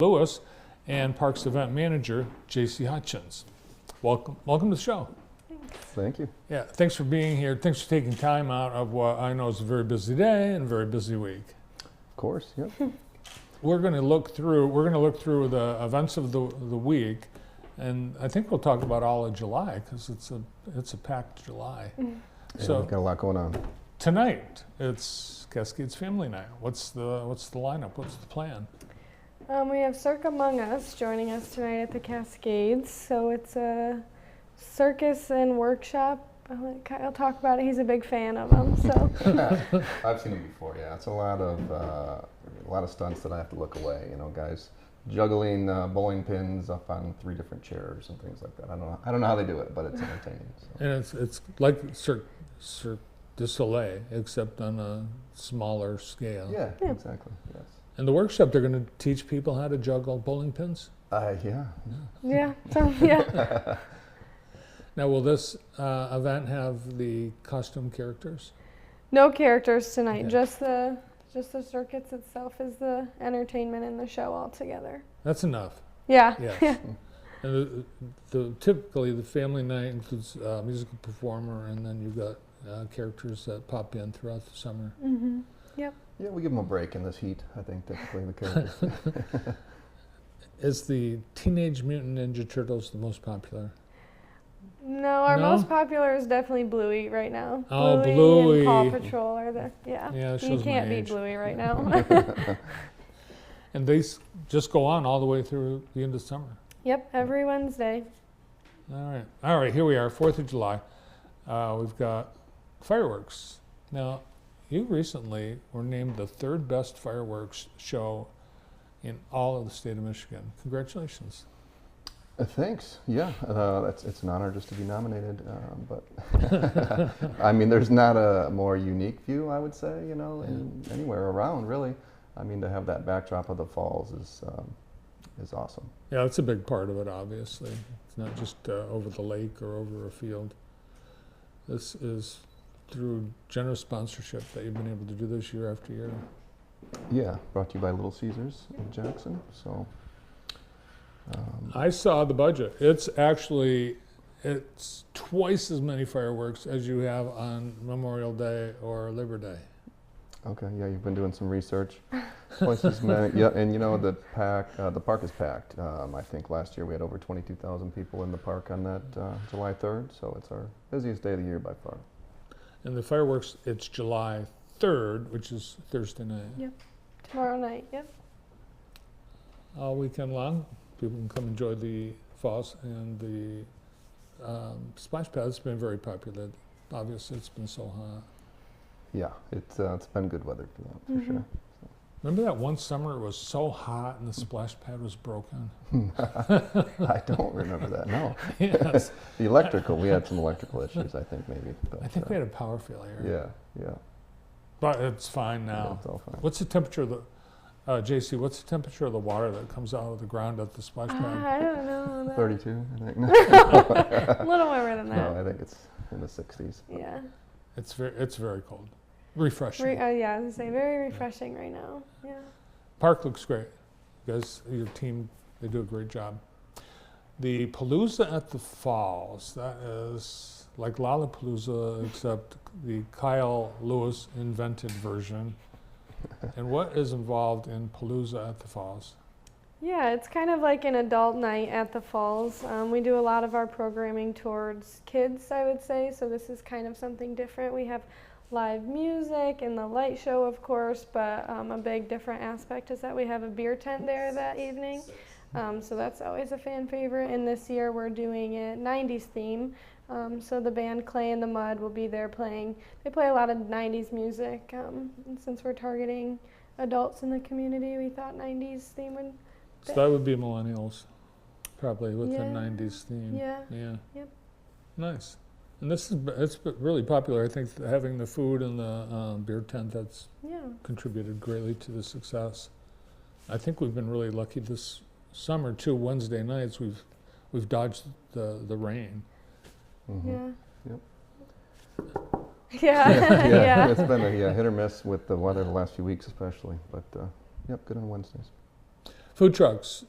Lewis and Parks Event Manager J.C. Hutchins. Welcome to the show. Thank you. Yeah, thanks for being here. Thanks for taking time out of what I know is a very busy day and a very busy week. Of course, yep. We're going to look through the events of the week, and I think we'll talk about all of July because it's a packed July. Yeah, So we've got a lot going on. tonight it's Cascades Family Night. What's the lineup? What's the plan? We have Cirque Among Us joining us tonight at the Cascades. So it's a circus and workshop. I'll let Kyle talk about it. He's a big fan of them. So I've seen them before. Yeah, it's a lot of stunts that I have to look away. You know, guys juggling bowling pins up on 3 different chairs and things like that. I don't know how they do it, but it's entertaining. So. And it's like Cirque du Soleil, except on a smaller scale. Yeah, exactly. Yes. In the workshop, they're going to teach people how to juggle bowling pins. Yeah. yeah, so yeah. Now, will this event have the costume characters? No characters tonight. Yeah. Just the circuits itself is the entertainment and the show all together. That's enough. Yeah. Yes. And typically, the family night includes a musical performer, and then you've got characters that pop in throughout the summer. Mhm. Yep. Yeah, we give them a break in this heat. I think typically the characters. Is the Teenage Mutant Ninja Turtles the most popular? No, our No? most popular is definitely Bluey right now. Oh, Bluey and Paw Bluey. Patrol are the Yeah, it You shows can't my beat age. Bluey right now. And they just go on all the way through the end of summer. Yep, every Wednesday. All right, here we are, 4th of July. We've got fireworks. Now, you recently were named the 3rd best fireworks show in all of the state of Michigan. Congratulations. Thanks. Yeah, it's an honor just to be nominated. But I mean, there's not a more unique view, I would say, anywhere around, really. I mean, to have that backdrop of the falls is awesome. Yeah, that's a big part of it, obviously. It's not just over the lake or over a field. This is through generous sponsorship that you've been able to do this year after year. Yeah, brought to you by Little Caesars in Jackson. So I saw the budget. It's twice as many fireworks as you have on Memorial Day or Labor Day. okay, yeah, you've been doing some research. Twice as many. Yeah, and the park is packed. I think last year we had over 22,000 people in the park on that July 3rd. So it's our busiest day of the year by far. And the fireworks, it's July 3rd, which is Thursday night. Yep. Tomorrow night. Yep. All weekend long, people can come enjoy the falls and the splash pad. It's been very popular. Obviously, it's been so hot. Yeah, it's been good weather for that, for Mhm. sure. Remember that one summer it was so hot and the splash pad was broken? I don't remember that, no. Yes. We had some electrical issues, I think, maybe. But, I think we had a power failure. Yeah. But it's fine now. It's all fine. What's the temperature of the, JC, what's the temperature of the water that comes out of the ground at the splash pad? I don't know. that- 32, I think. A little warmer than that. No, I think it's in the 60s. Yeah. It's very cold. Refreshing. Yeah, I was gonna say very refreshing right now. Yeah. Park looks great. You guys, your team, they do a great job. The Palooza at the Falls, that is like Lollapalooza, except the Kyle Lewis invented version. And what is involved in Palooza at the Falls? Yeah, it's kind of like an adult night at the falls. We do a lot of our programming towards kids, I would say, so this is kind of something different. We have live music and the light show, of course, but a big different aspect is that we have a beer tent there that evening. So that's always a fan favorite, and this year we're doing a 90s theme. So the band Clay in the Mud will be there playing. They play a lot of 90s music, and since we're targeting adults in the community, we thought 90s theme would. So that would be millennials, probably with the Yeah. 90s theme. Yeah. Yeah. Yep. Nice. And it's really popular. I think having the food and the beer tent, that's Yeah. contributed greatly to the success. I think we've been really lucky this summer too. Wednesday nights we've dodged the rain. Mhm. Yeah. Yep. Yeah. Yeah. It's been a hit or miss with the weather the last few weeks especially, but yep, good on Wednesdays. Food trucks.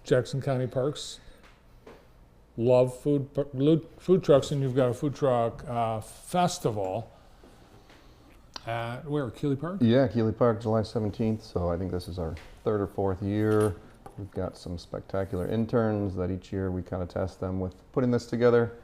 Jackson County Parks love food trucks, and you've got a food truck festival at where? Keeley Park? Yeah, Keeley Park, July 17th. So I think this is our third or fourth year. We've got some spectacular interns that each year we kind of test them with putting this together.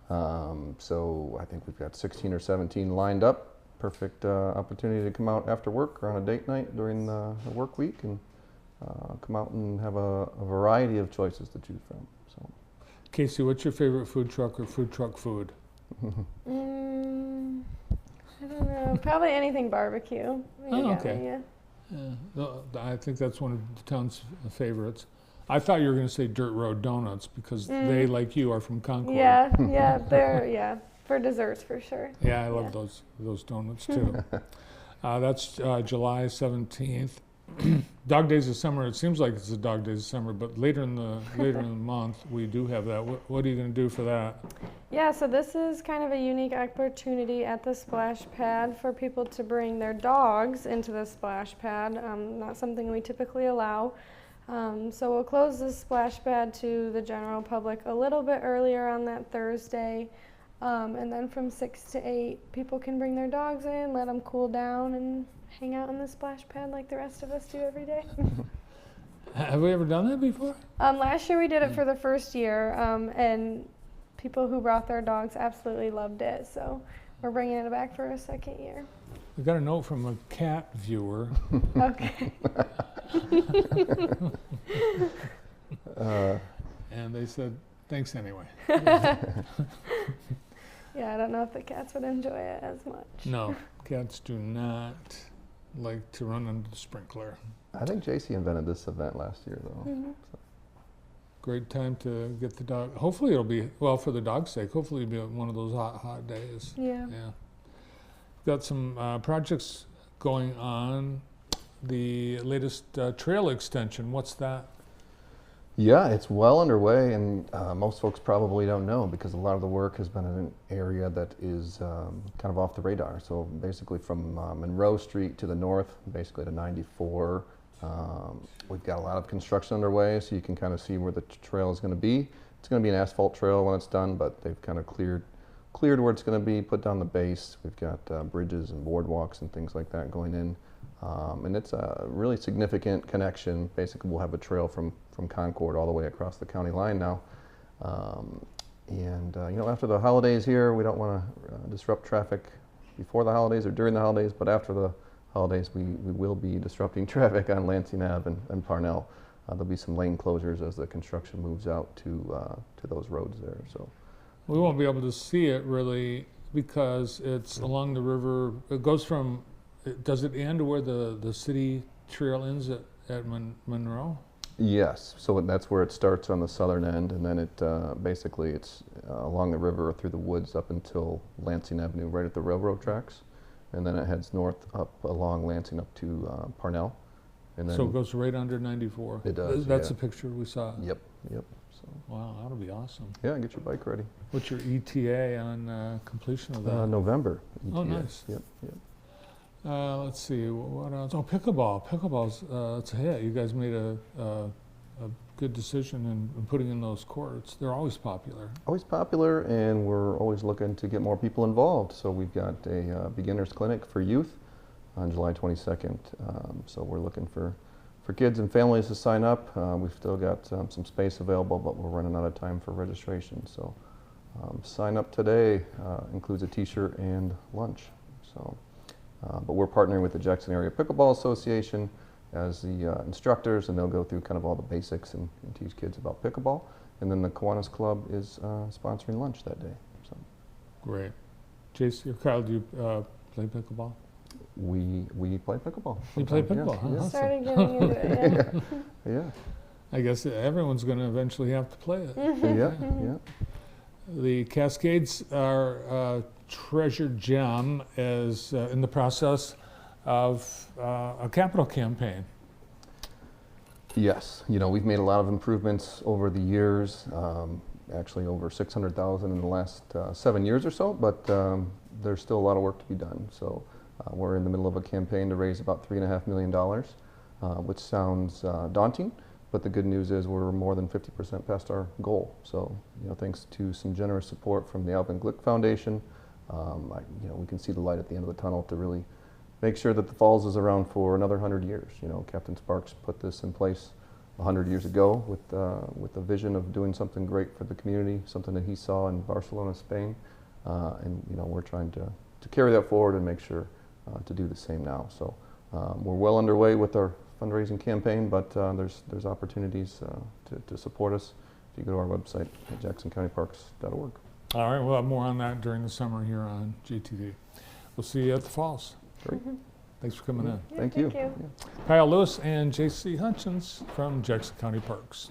So I think we've got 16 or 17 lined up. Perfect opportunity to come out after work or on a date night during the work week and come out and have a variety of choices to choose from. So, Casey, what's your favorite food truck or food truck food? I don't know. Probably anything barbecue. You Oh, got okay. me, yeah. I think that's one of the town's favorites. I thought you were going to say Dirt Road Donuts because they, like you, are from Concord. Yeah, for desserts for sure. Yeah, I love Yeah. those donuts too. That's July 17th. Dog Days of Summer. It seems like it's the Dog Days of Summer, but later in the month we do have that. What are you going to do for that? Yeah, so this is kind of a unique opportunity at the splash pad for people to bring their dogs into the splash pad. Not something we typically allow. So we'll close the splash pad to the general public a little bit earlier on that Thursday. And then from 6 to 8, people can bring their dogs in, let them cool down, and hang out on the splash pad like the rest of us do every day. Have we ever done that before? Last year we did it for the first year, and people who brought their dogs absolutely loved it. So we're bringing it back for a second year. We got a note from a cat viewer. Okay. And they said, thanks anyway. Yeah, I don't know if the cats would enjoy it as much. No, cats do not like to run under the sprinkler. I think JC invented this event last year, though. Mhm. Great time to get the dog. Hopefully it'll be, well, for the dog's sake, hopefully it'll be one of those hot days. Yeah. Yeah. Got some projects going on. The latest trail extension, what's that? Yeah, it's well underway, and most folks probably don't know because a lot of the work has been in an area that is kind of off the radar. So basically from Monroe Street to the north, basically to 94, we've got a lot of construction underway, so you can kind of see where the trail is going to be. It's going to be an asphalt trail when it's done, but they've kind of cleared where it's going to be, put down the base. We've got bridges and boardwalks and things like that going in. And it's a really significant connection. Basically, we'll have a trail from Concord all the way across the county line now. You know, after the holidays here, we don't want to disrupt traffic before the holidays or during the holidays, but after the holidays, we will be disrupting traffic on Lansing Ave and Parnell. There'll be some lane closures as the construction moves out to those roads there. So We won't be able to see it really because it's along the river. It goes from, does it end where the city trail ends at Monroe? yes, so that's where it starts on the southern end, and then it basically it's along the river through the woods up until Lansing Avenue, right at the railroad tracks, and then it heads north up along Lansing up to Parnell, and then So it goes right under 94. It does, That's yeah. a picture we saw. Yep. So Wow, that'll be awesome. yeah, get your bike ready. What's your ETA on completion of that? November. Oh, ETA. nice. Yep. Let's see, what else? Oh, pickleball. Pickleball's it's a hit. You guys made a good decision in putting in those courts. They're always popular. Always popular, and we're always looking to get more people involved. So we've got a beginners clinic for youth on July 22nd. So we're looking for kids and families to sign up. We've still got some space available, but we're running out of time for registration. So sign up today. Includes a t-shirt and lunch. So, but we're partnering with the Jackson Area Pickleball Association as the instructors, and they'll go through kind of all the basics and teach kids about pickleball. And then the Kiwanis Club is sponsoring lunch that day. So Great. Jason or Kyle, do you play pickleball? we play pickleball. You play sometimes, pickleball, huh? yes, yes. Started getting into it, yeah. Yeah, I guess everyone's going to eventually have to play it. yeah. The Cascades are a treasure gem is in the process of a capital campaign. Yes, you know, we've made a lot of improvements over the years, actually over 600,000 in the last 7 years or so, but there's still a lot of work to be done. So we're in the middle of a campaign to raise about $3.5 million, which sounds daunting, But the good news is we're more than 50% past our goal. So, thanks to some generous support from the Alvin Glick Foundation, we can see the light at the end of the tunnel to really make sure that the falls is around for another 100 years. Captain Sparks put this in place 100 years ago with the vision of doing something great for the community, something that he saw in Barcelona, Spain, and we're trying to carry that forward and make sure to do the same now. So we're well underway with our fundraising campaign, but there's opportunities to support us if you go to our website at jacksoncountyparks.org. All right, we'll have more on that during the summer here on JTV. We'll see you at the falls. Great. Thanks for coming in. Yeah, Thank you. thank you. Yeah. Kyle Lewis and J.C. Hutchins from Jackson County Parks.